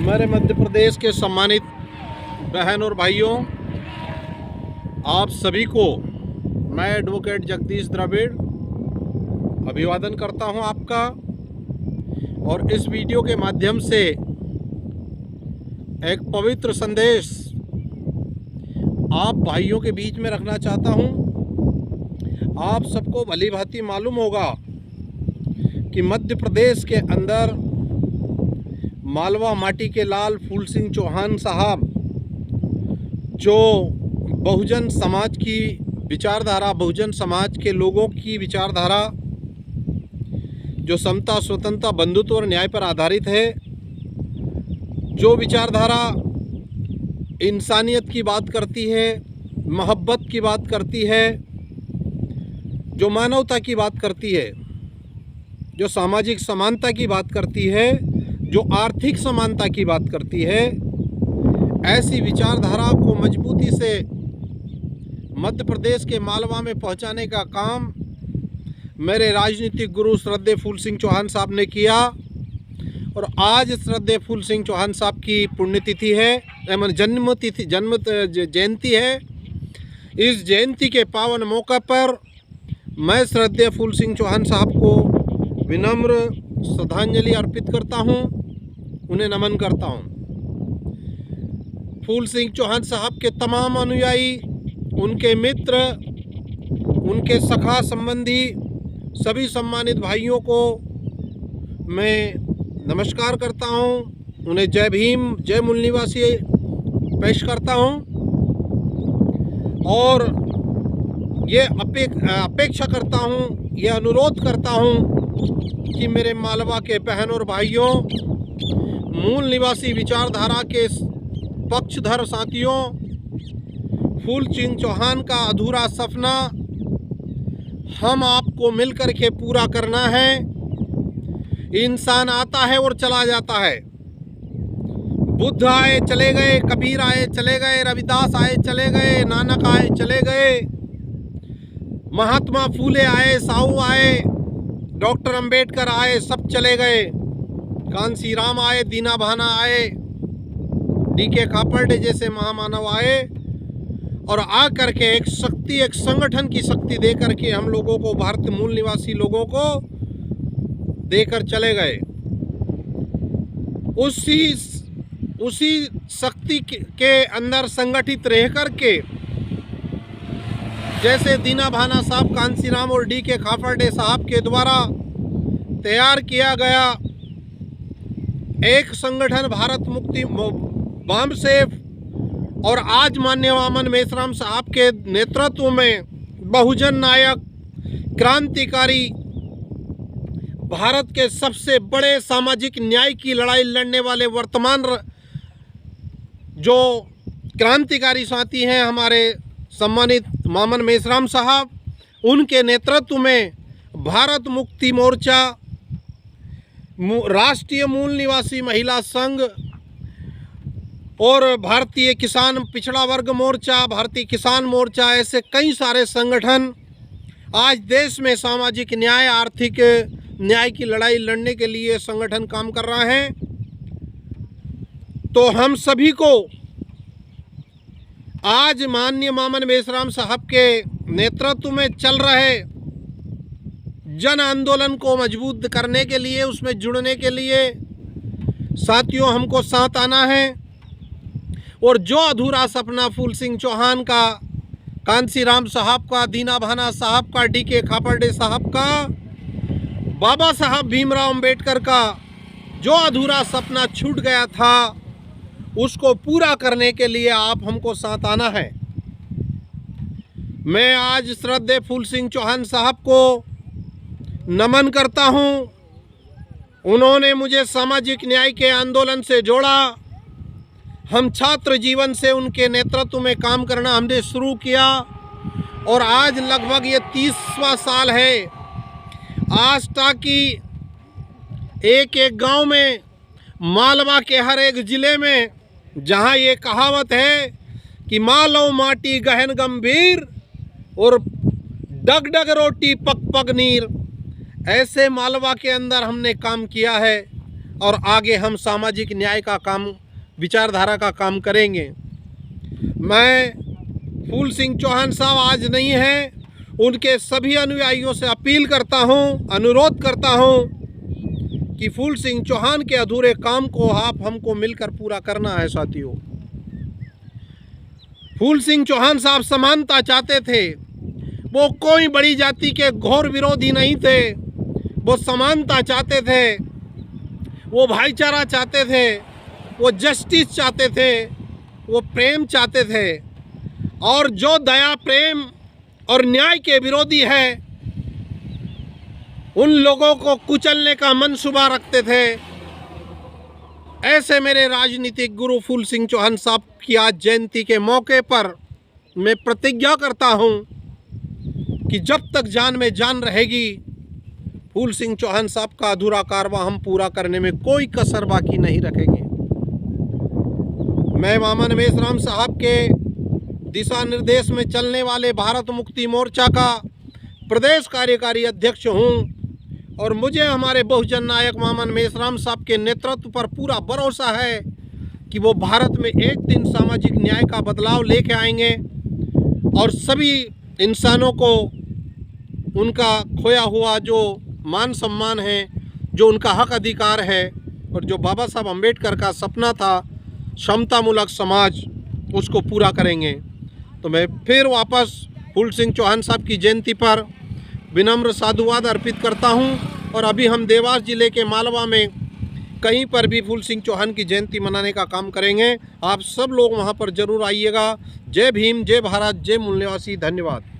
मेरे मध्य प्रदेश के सम्मानित बहन और भाइयों, आप सभी को मैं एडवोकेट जगदीश द्रविड़ अभिवादन करता हूं आपका। और इस वीडियो के माध्यम से एक पवित्र संदेश आप भाइयों के बीच में रखना चाहता हूं। आप सबको भली भांति मालूम होगा कि मध्य प्रदेश के अंदर मालवा माटी के लाल फूल सिंह चौहान साहब, जो बहुजन समाज की विचारधारा, बहुजन समाज के लोगों की विचारधारा जो समता, स्वतंत्रता, बंधुत्व और न्याय पर आधारित है, जो विचारधारा इंसानियत की बात करती है, मोहब्बत की बात करती है, जो मानवता की बात करती है, जो सामाजिक समानता की बात करती है, जो आर्थिक समानता की बात करती है, ऐसी विचारधारा को मजबूती से मध्य प्रदेश के मालवा में पहुंचाने का काम मेरे राजनीतिक गुरु श्रद्धेय फूल सिंह चौहान साहब ने किया। और आज श्रद्धेय फूल सिंह चौहान साहब की पुण्यतिथि है, जन्म जयंती है। इस जयंती के पावन मौका पर मैं श्रद्धेय फूल सिंह चौहान साहब को विनम्र श्रद्धांजलि अर्पित करता हूं, उन्हें नमन करता हूं। फूल सिंह चौहान साहब के तमाम अनुयायी, उनके मित्र, उनके सखा संबंधी सभी सम्मानित भाइयों को मैं नमस्कार करता हूं, उन्हें जय भीम, जय मूल निवासी पेश करता हूं। और ये अपेक्षा करता हूं, ये अनुरोध करता हूं कि मेरे मालवा के बहन और भाइयों, मूल निवासी विचारधारा के पक्षधर साथियों, फूल सिंह चौहान का अधूरा सपना हम आपको मिलकर के पूरा करना है। इंसान आता है और चला जाता है। बुद्ध आए चले गए, कबीर आए चले गए, रविदास आए चले गए, नानक आए चले गए, महात्मा फूले आए, साहू आए, डॉक्टर अंबेडकर आए, सब चले गए। कांसी राम आए, दीना भाना आए, डी.के. खापर्डे जैसे महामानव आए और आ करके एक शक्ति, एक संगठन की शक्ति दे करके हम लोगों को, भारत मूल निवासी लोगों को देकर चले गए। उसी शक्ति के अंदर संगठित रह करके, जैसे दीना भाना साहब, कांसी राम और डी.के. खापर्डे साहब के द्वारा तैयार किया गया एक संगठन भारत मुक्ति बामसेफ, और आज माननीय वामन मेश्राम साहब के नेतृत्व में बहुजन नायक, क्रांतिकारी, भारत के सबसे बड़े सामाजिक न्याय की लड़ाई लड़ने वाले वर्तमान जो क्रांतिकारी साथी हैं हमारे सम्मानित वामन मेश्राम साहब, उनके नेतृत्व में भारत मुक्ति मोर्चा, राष्ट्रीय मूल निवासी महिला संघ और भारतीय किसान पिछड़ा वर्ग मोर्चा, भारतीय किसान मोर्चा, ऐसे कई सारे संगठन आज देश में सामाजिक न्याय, आर्थिक न्याय की लड़ाई लड़ने के लिए संगठन काम कर रहे हैं। तो हम सभी को आज माननीय वामन मेश्राम साहब के नेतृत्व में चल रहे जन आंदोलन को मजबूत करने के लिए, उसमें जुड़ने के लिए साथियों हमको साथ आना है। और जो अधूरा सपना फूल सिंह चौहान का, कांसी राम साहब का, दीना भाना साहब का, डी.के. खापर्डे साहब का, बाबा साहब भीमराव अंबेडकर का जो अधूरा सपना छूट गया था, उसको पूरा करने के लिए आप हमको साथ आना है। मैं आज श्रद्धेय फूल सिंह चौहान साहब को नमन करता हूं। उन्होंने मुझे सामाजिक न्याय के आंदोलन से जोड़ा। हम छात्र जीवन से उनके नेतृत्व में काम करना हमने शुरू किया और आज लगभग ये 30वां साल है। आज तक एक एक गांव में, मालवा के हर एक ज़िले में, जहां ये कहावत है कि मालो माटी गहन गंभीर और डग डग रोटी पक पक नीर, ऐसे मालवा के अंदर हमने काम किया है। और आगे हम सामाजिक न्याय का काम, विचारधारा का काम करेंगे। मैं फूल सिंह चौहान साहब आज नहीं हैं, उनके सभी अनुयायियों से अपील करता हूं, अनुरोध करता हूं कि फूल सिंह चौहान के अधूरे काम को आप हमको मिलकर पूरा करना है। साथियों, फूल सिंह चौहान साहब समानता चाहते थे। वो कोई बड़ी जाति के घोर विरोधी नहीं थे। वो समानता चाहते थे, वो भाईचारा चाहते थे, वो जस्टिस चाहते थे, वो प्रेम चाहते थे। और जो दया, प्रेम और न्याय के विरोधी है, उन लोगों को कुचलने का मंसूबा रखते थे। ऐसे मेरे राजनीतिक गुरु फूल सिंह चौहान साहब की आज जयंती के मौके पर मैं प्रतिज्ञा करता हूं कि जब तक जान में जान रहेगी, फूल सिंह चौहान साहब का अधूरा कारवां हम पूरा करने में कोई कसर बाकी नहीं रखेंगे। मैं मामन मेश्राम साहब के दिशा निर्देश में चलने वाले भारत मुक्ति मोर्चा का प्रदेश कार्यकारी अध्यक्ष हूं और मुझे हमारे बहुजन नायक मामन मेश्राम साहब के नेतृत्व पर पूरा भरोसा है कि वो भारत में एक दिन सामाजिक न्याय का बदलाव लेके आएंगे और सभी इंसानों को उनका खोया हुआ जो मान सम्मान है, जो उनका हक अधिकार है और जो बाबा साहब अम्बेडकर का सपना था समतामूलक समाज, उसको पूरा करेंगे। तो मैं फिर वापस फूल सिंह चौहान साहब की जयंती पर विनम्र साधुवाद अर्पित करता हूं। और अभी हम देवास जिले के मालवा में कहीं पर भी फूल सिंह चौहान की जयंती मनाने का काम करेंगे। आप सब लोग वहां पर जरूर आइएगा। जय भीम, जय भारत, जय मूल निवासी। धन्यवाद।